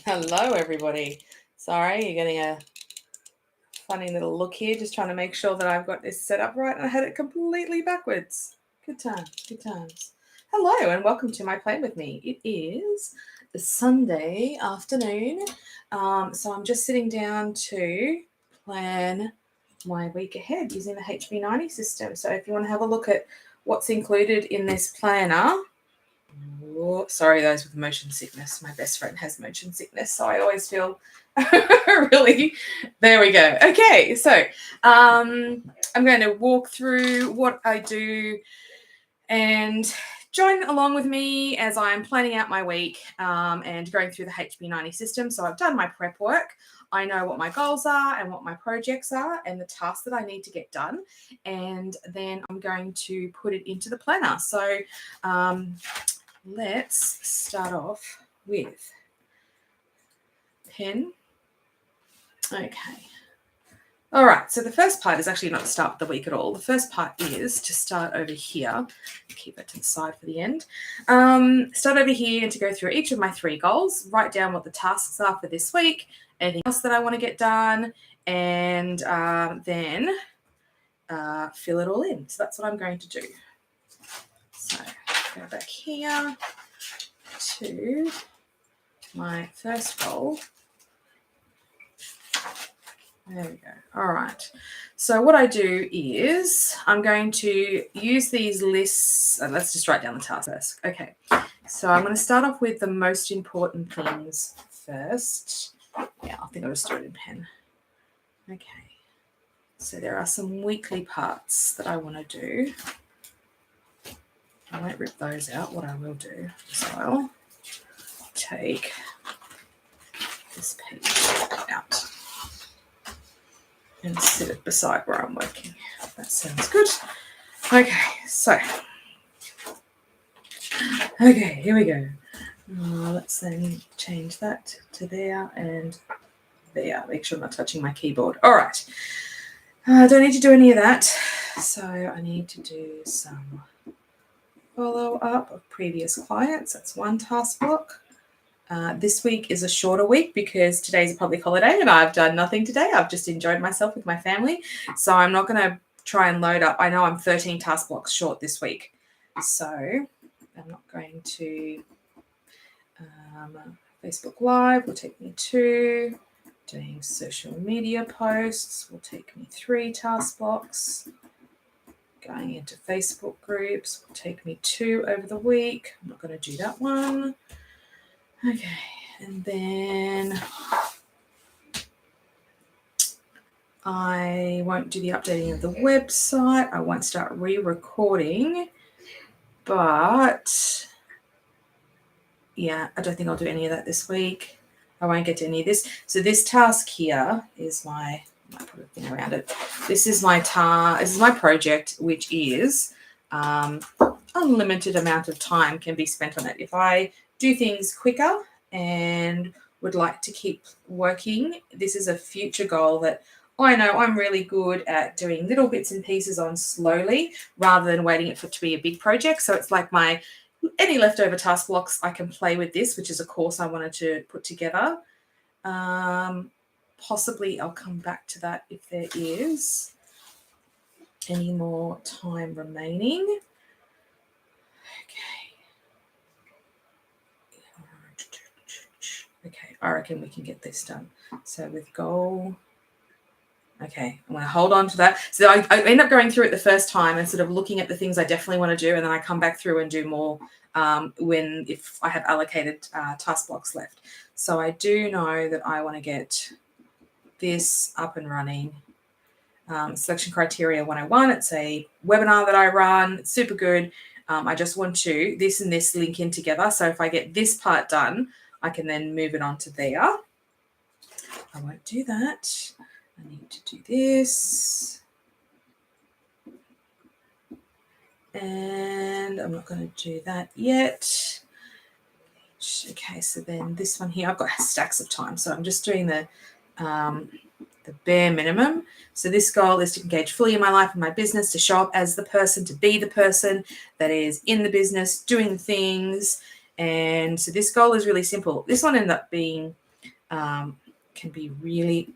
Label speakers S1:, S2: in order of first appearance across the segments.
S1: Hello, everybody. Sorry, you're getting a funny little look here, just trying to make sure that I've got this set up right, and I had it completely backwards. Good times, good times. Hello, and welcome to my Plan With Me. It is the Sunday afternoon, so I'm just sitting down to plan my week ahead using the HB90 system. So if you want to have a look at what's included in this planner, oh, sorry, those with motion sickness. My best friend has motion sickness, so I always feel really. There we go. Okay, so I'm going to walk through what I do and join along with me as I'm planning out my week and going through the HB90 system. So I've done my prep work. I know what my goals are and what my projects are and the tasks that I need to get done. And then I'm going to put it into the planner. So let's start off with pen. Okay. All right, so the first part is actually not to start the week at all. The first part is to start over here. Keep it to the side for the end. Start over here and to go through each of my 3 goals, write down what the tasks are for this week, anything else that I want to get done, and then fill it all in. So that's what I'm going to do. So go back here to my first goal. There we go. All right. So what I do is I'm going to use these lists. Let's just write down the task first. Okay. So I'm going to start off with the most important things first. Yeah, I think I'll just do it in pen. Okay. So there are some weekly parts that I want to do. I won't rip those out. What I will do is I'll take this page out and sit it beside where I'm working. That sounds good. Okay, so. Okay, here we go. Let's then change that to there and there. Make sure I'm not touching my keyboard. All right. I don't need to do any of that. So I need to do some follow-up of previous clients. That's one task block. This week is a shorter week because today's a public holiday and I've done nothing today. I've just enjoyed myself with my family. So I'm not going to try and load up. I know I'm 13 task blocks short this week. So I'm not going to Facebook Live will take me 2. Doing social media posts will take me 3 task blocks. Going into Facebook groups will take me 2 over the week. I'm not going to do that one. Okay, and then I won't do the updating of the website. I won't start re-recording, but yeah, I don't think I'll do any of that this week. I won't get to any of this. So this task here is I might put a thing around it. This is my this is my project, which is unlimited amount of time can be spent on it. If I do things quicker and would like to keep working, this is a future goal that I know I'm really good at doing little bits and pieces on slowly rather than waiting for it to be a big project. So it's like any leftover task blocks I can play with this, which is a course I wanted to put together. Possibly I'll come back to that if there is any more time remaining. Okay, I reckon we can get this done. So with goal, okay, I'm going to hold on to that. So I end up going through it the first time and sort of looking at the things I definitely want to do, and then I come back through and do more if I have allocated task blocks left. So I do know that I want to get this up and running. Selection Criteria 101, it's a webinar that I run. It's super good. I just want to, this and this link in together. So if I get this part done, I can then move it on to there. I won't do that. I need to do this. And I'm not going to do that yet. Okay, so then this one here, I've got stacks of time. So I'm just doing the bare minimum. So this goal is to engage fully in my life and my business, to show up as the person, to be the person that is in the business, doing things. And so this goal is really simple. This one ended up being can be really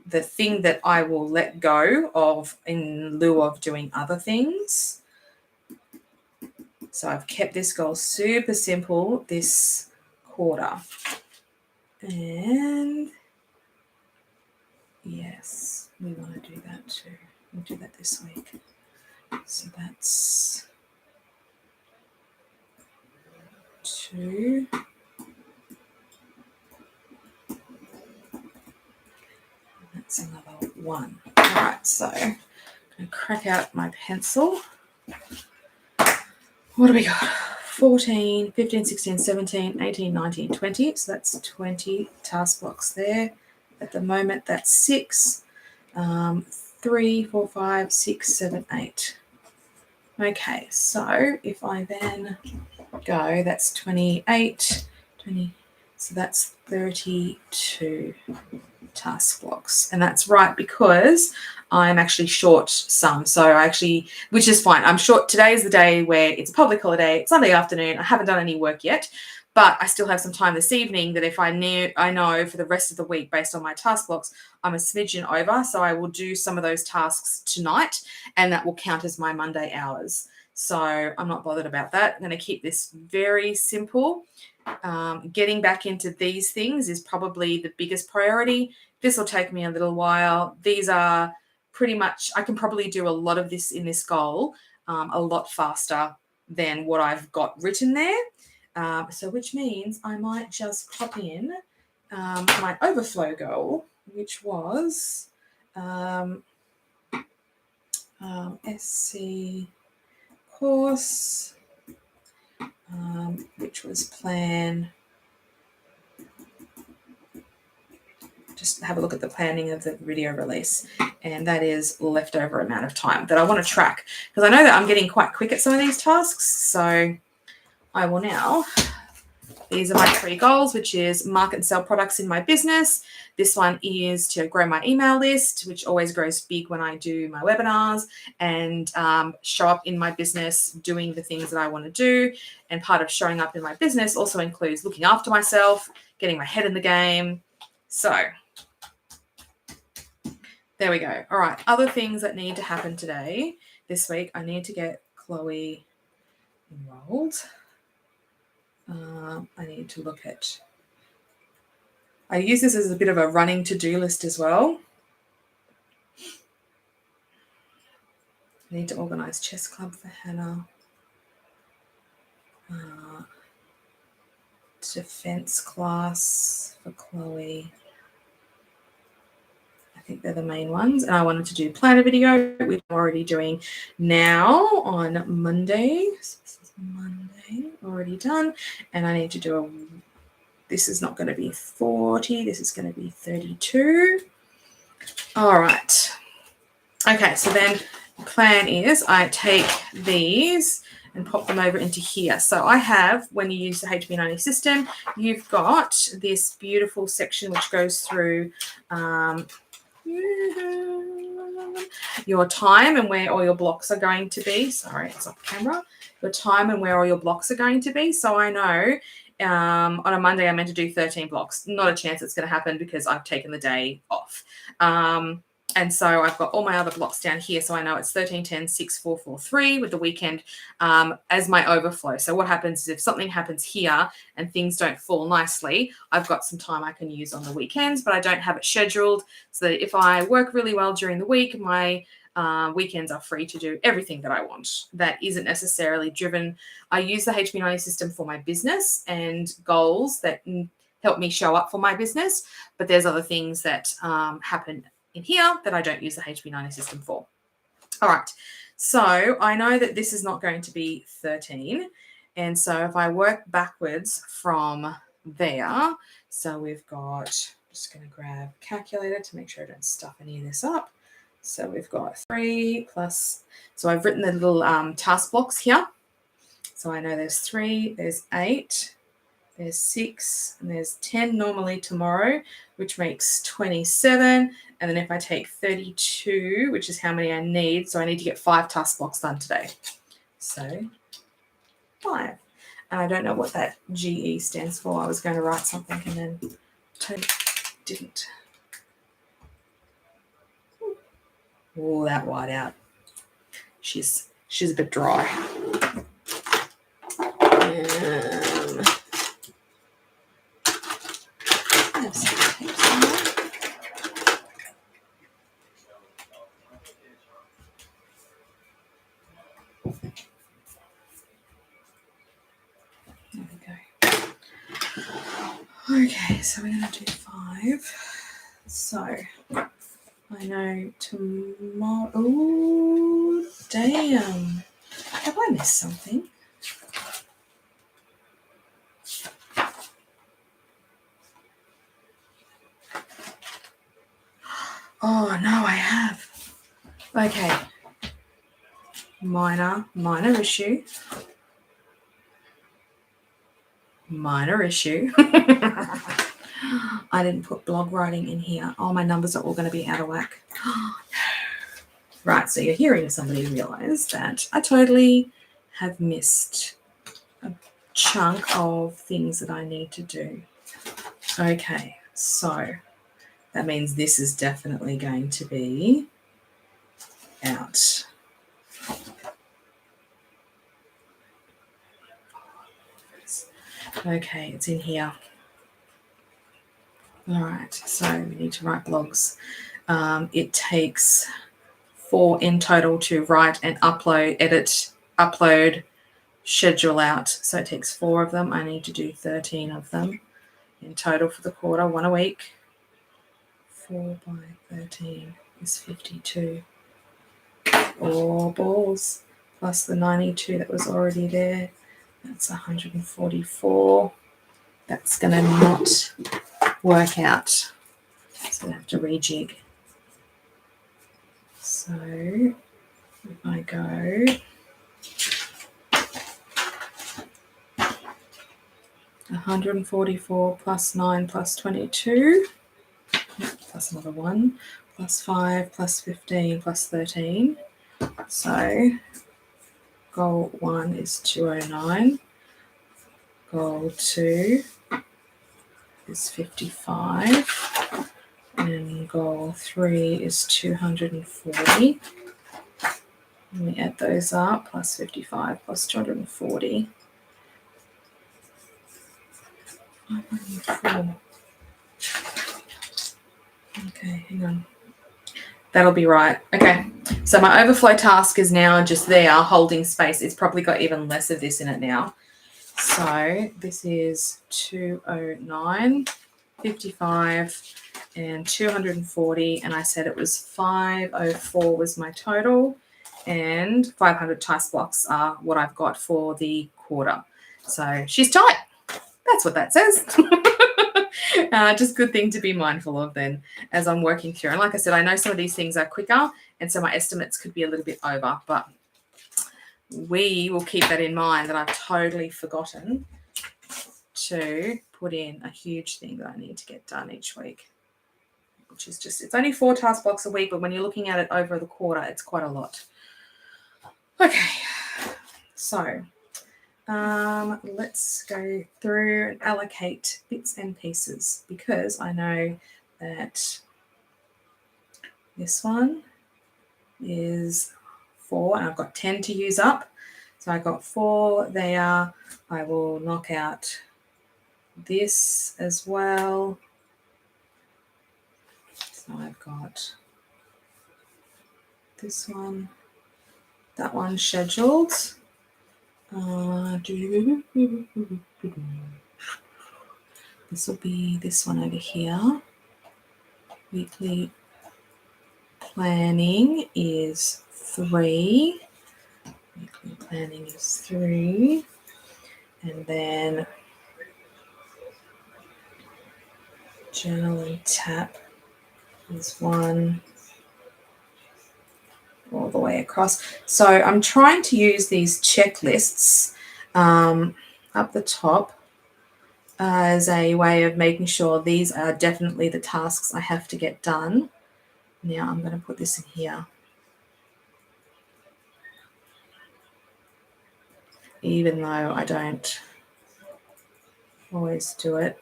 S1: the thing that I will let go of in lieu of doing other things. So I've kept this goal super simple this quarter. And yes, we want to do that too. We'll do that this week. So that's 2. That's another 1. All right, so I'm going to crack out my pencil. What do we got? 14, 15, 16, 17, 18, 19, 20. So that's 20 task blocks there. At the moment, that's 6. 3, 4, 5, 6, 7, 8. Okay, so if I then go, that's 28, 20, so that's 32 task blocks. And that's right because I'm actually short some. So I actually, which is fine. I'm short. Today is the day where it's a public holiday. It's Sunday afternoon. I haven't done any work yet, but I still have some time this evening that if I know for the rest of the week based on my task blocks, I'm a smidgen over. So I will do some of those tasks tonight and that will count as my Monday hours. So I'm not bothered about that. I'm going to keep this very simple. Getting back into these things is probably the biggest priority. This will take me a little while. These are pretty much, I can probably do a lot of this in this goal a lot faster than what I've got written there. So which means I might just pop in my overflow goal, which was SC course, which was plan. Just have a look at the planning of the video release, and that is leftover amount of time that I want to track because I know that I'm getting quite quick at some of these tasks. So I will now, these are my 3 goals, which is market and sell products in my business. This one is to grow my email list, which always grows big when I do my webinars, and show up in my business doing the things that I want to do. And part of showing up in my business also includes looking after myself, getting my head in the game. So there we go. All right. Other things that need to happen today, this week, I need to get Chloe enrolled. I need to look at, I use this as a bit of a running to-do list as well. I need to organise chess club for Hannah. Defence class for Chloe. I think they're the main ones. And I wanted to do planner video, which I'm already doing now on Monday. So this is Monday, already done. And I need to do this is not going to be 40. This is going to be 32. All right. Okay, so then the plan is I take these and pop them over into here. So I have, when you use the HB90 system, you've got this beautiful section which goes through your time and where all your blocks are going to be. Sorry, it's off camera. Your time and where all your blocks are going to be. So I know on a Monday I'm meant to do 13 blocks. Not a chance it's going to happen because I've taken the day off. And so I've got all my other blocks down here. So I know it's 13, 10, 6, 4, 4, 3 with the weekend as my overflow. So what happens is if something happens here and things don't fall nicely, I've got some time I can use on the weekends, but I don't have it scheduled. So that if I work really well during the week, my weekends are free to do everything that I want. That isn't necessarily driven. I use the HB90 system for my business and goals that help me show up for my business, but there's other things that happen in here that I don't use the HB90 system for. All right, so I know that this is not going to be 13. And so if I work backwards from there, so we've got, just going to grab a calculator to make sure I don't stuff any of this up. So we've got 3 plus, so I've written the little task blocks here. So I know there's 3, there's 8, there's 6, and there's 10 normally tomorrow, which makes 27. And then if I take 32, which is how many I need, so I need to get 5 task blocks done today. So 5. And I don't know what that GE stands for. I was going to write something and then Totally didn't. Oh, that white out. She's a bit dry. There we go. Okay, so we're going to do 5. So I know tomorrow. Oh, damn. Have I missed something? Oh, no, I have. Okay. Minor issue. Minor issue. I didn't put blog writing in here. Oh, my numbers are all going to be out of whack. Right, so you're hearing somebody realize that I totally have missed a chunk of things that I need to do. Okay, so that means this is definitely going to be out. Okay, it's in here. All right, so we need to write blogs. It takes 4 in total to write and upload, edit, upload, schedule out. So it takes 4 of them. I need to do 13 of them in total for the quarter, 1 a week. 4 by 13 is 52. 4 balls plus the 92 that was already there. That's 144. That's going to not work out. So I have to rejig. So if I go 144 plus 9 plus 22, plus another 1, plus 5 plus 15 plus 13. So goal 1 is 209. Goal 2 is 55. And goal 3 is 240. Let me add those up, plus 55 plus 240. 504. Okay, hang on. That'll be right. Okay, so my overflow task is now just there, holding space. It's probably got even less of this in it now. So this is 209, 55, and 240, and I said it was 504 was my total, and 500 TICE blocks are what I've got for the quarter. So she's tight. That's what that says. Just good thing to be mindful of then as I'm working through. And like I said, I know some of these things are quicker, and so my estimates could be a little bit over, but we will keep that in mind that I've totally forgotten to put in a huge thing that I need to get done each week, which is just, it's only 4 task blocks a week, but when you're looking at it over the quarter, it's quite a lot. Okay, so let's go through and allocate bits and pieces, because I know that this one is 4 and I've got 10 to use up. So I got 4 there. I will knock out this as well. So I've got this one, that one scheduled. This will be this one over here. Weekly planning is 3. Weekly planning is 3. And then journal and tap is 1. All the way across. So I'm trying to use these checklists up the top as a way of making sure these are definitely the tasks I have to get done. Now I'm going to put this in here. Even though I don't always do it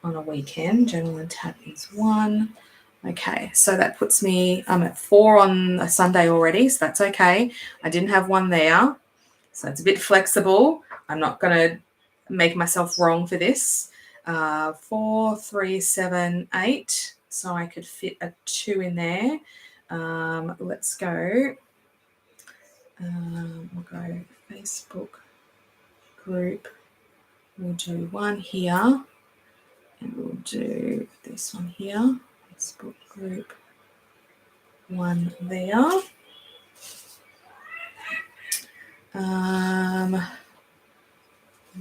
S1: on a weekend. Journal and tap is 1. Okay, so that puts me, I'm at 4 on a Sunday already, so that's okay. I didn't have 1 there, so it's a bit flexible. I'm not going to make myself wrong for this. 4, 3, 7, 8, so I could fit a 2 in there. Let's go. We'll go Facebook group. We'll do 1 here, and we'll do this one here. Facebook group, 1 there.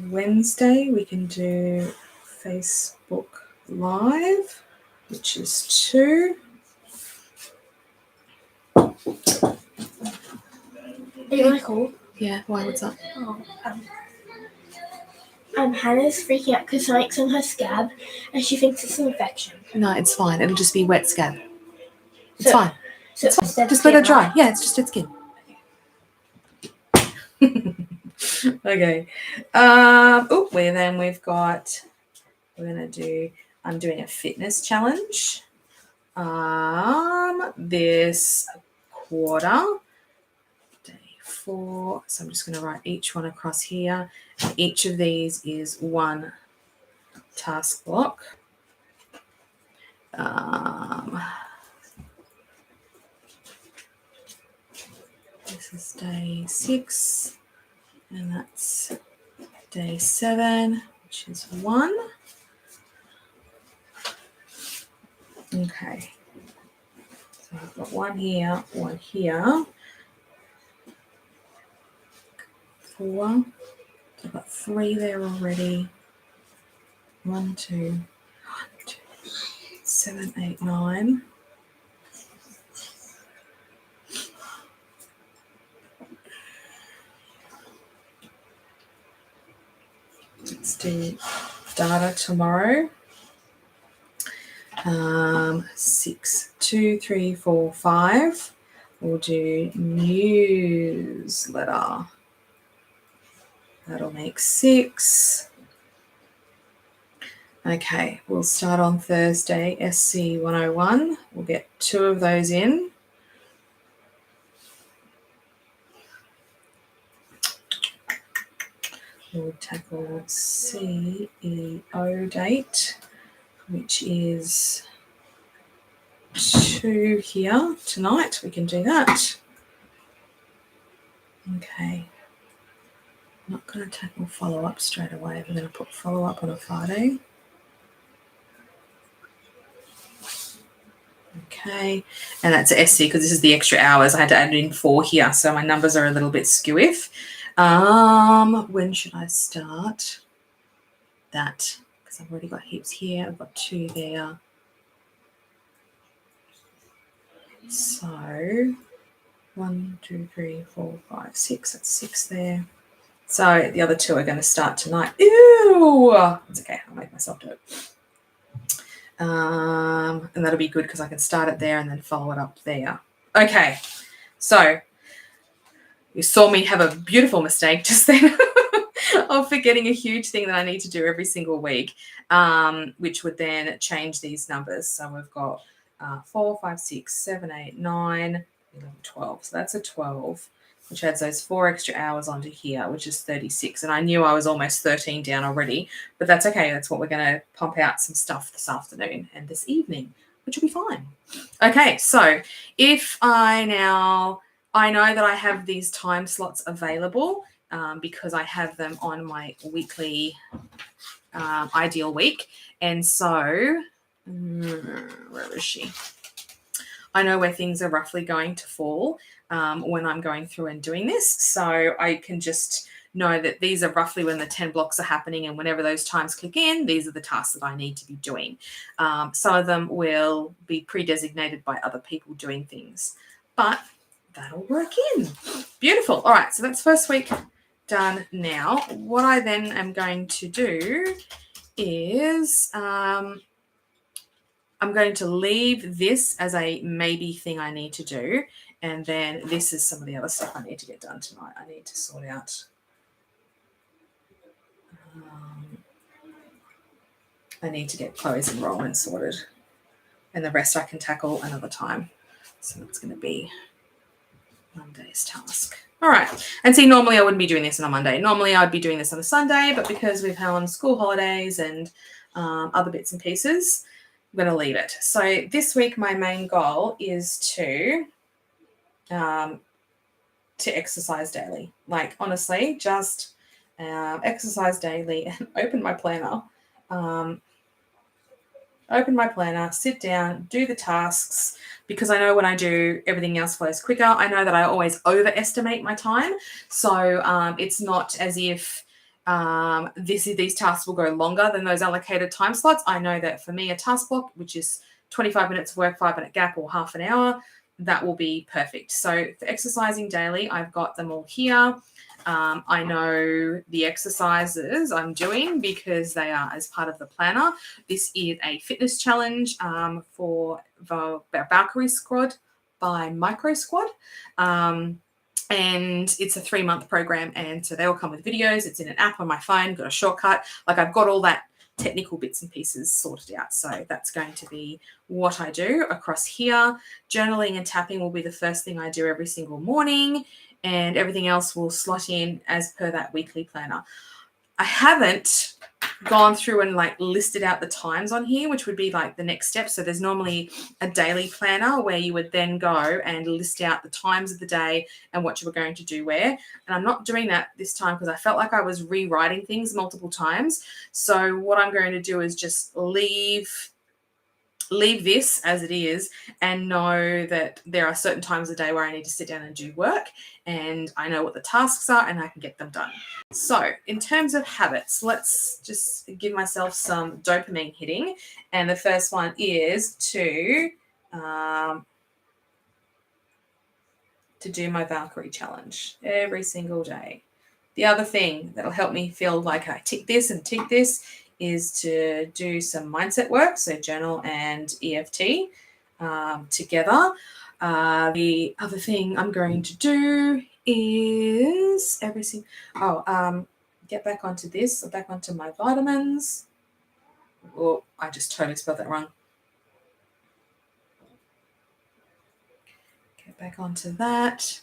S1: Wednesday we can do Facebook Live, which is 2.
S2: Are you want to call?
S1: Yeah, why? What's up?
S2: Hannah's freaking out because something's on her scab and she thinks it's an infection.
S1: No, it's fine. It'll just be wet scab. It's
S2: So-
S1: fine.
S2: So
S1: It's fine. Just let her dry. Yeah, it's just dead skin. Okay. Then we've got, I'm doing a fitness challenge. This quarter, day 4. So I'm just going to write each one across here. Each of these is 1 task block. This is day 6, and that's day 7, which is 1. Okay. So I've got 1 here, 1 here. 4. So I've got 3 there already. 1, 2, 7, 8, 9. Let's do data tomorrow. 6, 2, 3, 4, 5. We'll do newsletter. That'll make 6. Okay, we'll start on Thursday, SC 101. We'll get 2 of those in. We'll tackle CEO date, which is 2 here tonight. We can do that. Okay. I'm not going to tackle follow-up straight away. We're going to put follow-up on a Friday. Okay, and that's SC because this is the extra hours. I had to add in 4 here, so my numbers are a little bit skew-if. When should I start that? Because I've already got heaps here. I've got 2 there. So 1, 2, 3, 4, 5, 6. That's 6 there. So the other 2 are going to start tonight. Ew! It's okay. I'll make myself do it. And that'll be good because I can start it there and then follow it up there. Okay. So you saw me have a beautiful mistake just then of forgetting a huge thing that I need to do every single week, which would then change these numbers. So we've got 4, 5, 6, 7, 8, 9, 11, 12. So that's a 12, which adds those 4 extra hours onto here, which is 36. And I knew I was almost 13 down already, but that's okay. That's what we're going to pump out some stuff this afternoon and this evening, which will be fine. Okay, so if I know that I have these time slots available because I have them on my weekly ideal week. And so, where is she? I know where things are roughly going to fall when I'm going through and doing this. So I can just know that these are roughly when the 10 blocks are happening, and whenever those times click in, these are the tasks that I need to be doing. Some of them will be pre-designated by other people doing things, but that'll work in. Beautiful. All right, so that's first week done now. What I then am going to do is I'm going to leave this as a maybe thing I need to do, and then this is some of the other stuff I need to get done tonight. I need to sort out I need to get Chloe's enrollment sorted, and the rest I can tackle another time. So it's going to be Monday's task. All right. And see, normally I wouldn't be doing this on a Monday. Normally I'd be doing this on a Sunday, but because we've had on school holidays and other bits and pieces, I'm going to leave it. So this week my main goal is to exercise daily. Like, honestly, just exercise daily and open my planner. Sit down, do the tasks, because I know when I do, everything else flows quicker. I know that I always overestimate my time. So it's not as if these tasks will go longer than those allocated time slots. I know that for me, a task block, which is 25 minutes of work, 5-minute gap, or half an hour, that will be perfect. So for exercising daily, I've got them all here. I know the exercises I'm doing because they are as part of the planner. This is a fitness challenge for the Valkyrie squad by Micro Squad. And it's a 3-month program. And so they all come with videos. It's in an app on my phone, got a shortcut. Like, I've got all that technical bits and pieces sorted out. So that's going to be what I do across here. Journaling and tapping will be the first thing I do every single morning, and everything else will slot in as per that weekly planner. I haven't gone through and like listed out the times on here, which would be like the next step. So there's normally a daily planner where you would then go and list out the times of the day and what you were going to do where. And I'm not doing that this time because I felt like I was rewriting things multiple times. So what I'm going to do is just leave this as it is and know that there are certain times of the day where I need to sit down and do work, and I know what the tasks are and I can get them done. So in terms of habits, let's just give myself some dopamine hitting. And the first one is to do my Valkyrie challenge every single day. The other thing that'll help me feel like I tick this and tick this is to do some mindset work, so journal and EFT together. The other thing I'm going to do is get back onto this, or back onto my vitamins. Oh, I just totally spelled that wrong. Get back onto that.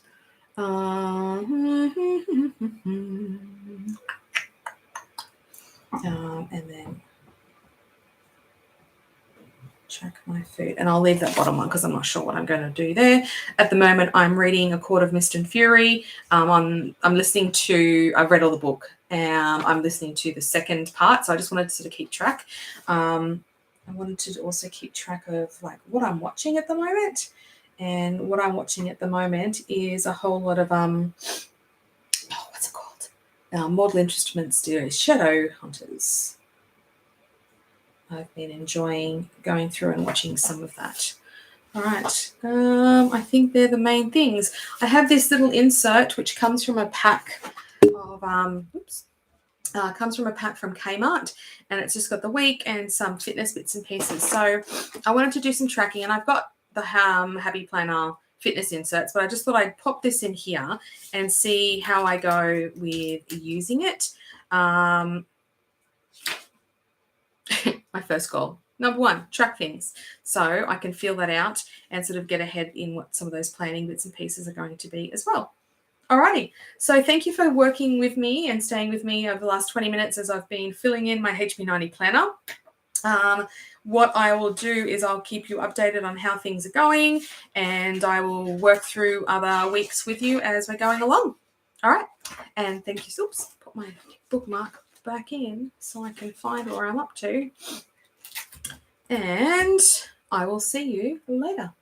S1: And then check my food. And I'll leave that bottom one because I'm not sure what I'm going to do there. At the moment, I'm reading A Court of Mist and Fury. I'm listening to, I've read all the book, and I'm listening to the second part. So I just wanted to sort of keep track. I wanted to also keep track of like what I'm watching at the moment. And what I'm watching at the moment is a whole lot of, what's it called? Mortal Instruments series, Shadow Hunters. I've been enjoying going through and watching some of that. All right. I think they're the main things. I have this little insert which comes from a pack of, comes from a pack from Kmart, and it's just got the week and some fitness bits and pieces. So I wanted to do some tracking, and I've got the Happy Planner fitness inserts, but I just thought I'd pop this in here and see how I go with using it. My first goal, number 1, track things. So I can feel that out and sort of get ahead in what some of those planning bits and pieces are going to be as well. Alrighty, so thank you for working with me and staying with me over the last 20 minutes as I've been filling in my HB90 planner. What I will do is I'll keep you updated on how things are going, and I will work through other weeks with you as we're going along. All right, and thank you. Oops, put my bookmark back in so I can find where I'm up to, and I will see you later.